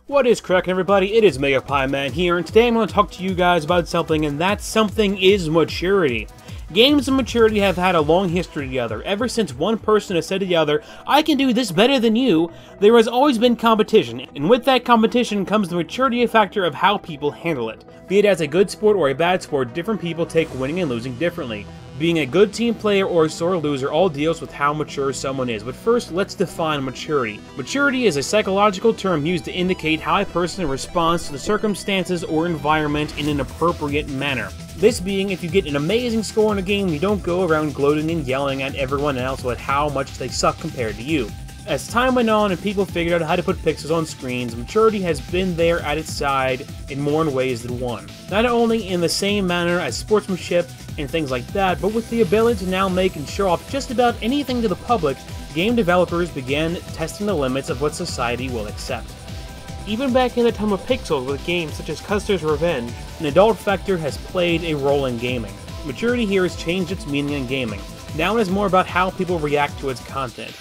What is cracking, everybody? It is MegapieMan here, and today I'm going to talk to you guys about something, and that something is maturity. Games and maturity have had a long history together. Ever since one person has said to the other, "I can do this better than you," there has always been competition, and with that competition comes the maturity factor of how people handle it. Be it as a good sport or a bad sport, different people take winning and losing differently. Being a good team player or a sore loser all deals with how mature someone is, but first let's define maturity. Maturity is a psychological term used to indicate how a person responds to the circumstances or environment in an appropriate manner. This being, if you get an amazing score in a game, you don't go around gloating and yelling at everyone else about how much they suck compared to you. As time went on and people figured out how to put pixels on screens, maturity has been there at its side in more ways than one. Not only in the same manner as sportsmanship and things like that, but with the ability to now make and show off just about anything to the public, game developers began testing the limits of what society will accept. Even back in the time of pixels with games such as Custer's Revenge, an adult factor has played a role in gaming. Maturity here has changed its meaning in gaming. Now it is more about how people react to its content.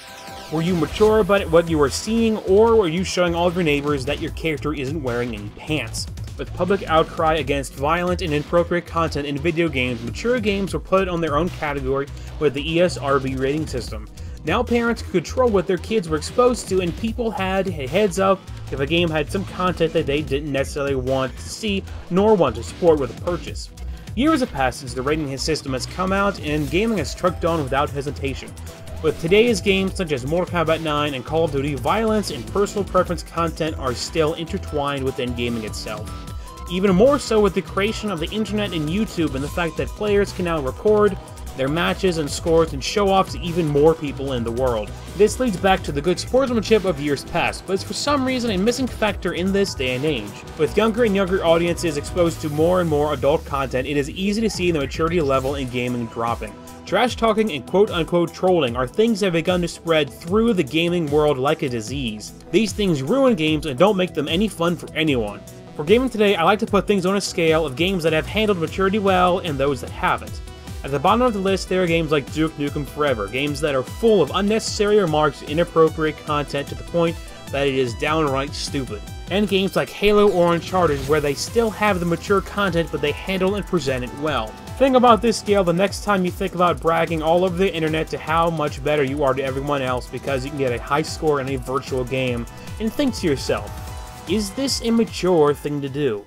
Were you mature about what you were seeing, or were you showing all of your neighbors that your character isn't wearing any pants? With public outcry against violent and inappropriate content in video games, mature games were put on their own category with the ESRB rating system. Now parents could control what their kids were exposed to, and people had a heads up if a game had some content that they didn't necessarily want to see nor want to support with a purchase. Years have passed since the rating system has come out, and gaming has trucked on without hesitation. With today's games such as Mortal Kombat 9 and Call of Duty, violence and personal preference content are still intertwined within gaming itself. Even more so with the creation of the internet and YouTube, and the fact that players can now record their matches and scores and show off to even more people in the world. This leads back to the good sportsmanship of years past, but it's for some reason a missing factor in this day and age. With younger and younger audiences exposed to more and more adult content, it is easy to see the maturity level in gaming dropping. Trash talking and quote-unquote trolling are things that have begun to spread through the gaming world like a disease. These things ruin games and don't make them any fun for anyone. For gaming today, I like to put things on a scale of games that have handled maturity well and those that haven't. At the bottom of the list, there are games like Duke Nukem Forever, games that are full of unnecessary remarks and inappropriate content to the point that it is downright stupid. And games like Halo or Uncharted, where they still have the mature content but they handle and present it well. Think about this scale the next time you think about bragging all over the internet to how much better you are to everyone else because you can get a high score in a virtual game, and think to yourself, is this a mature thing to do?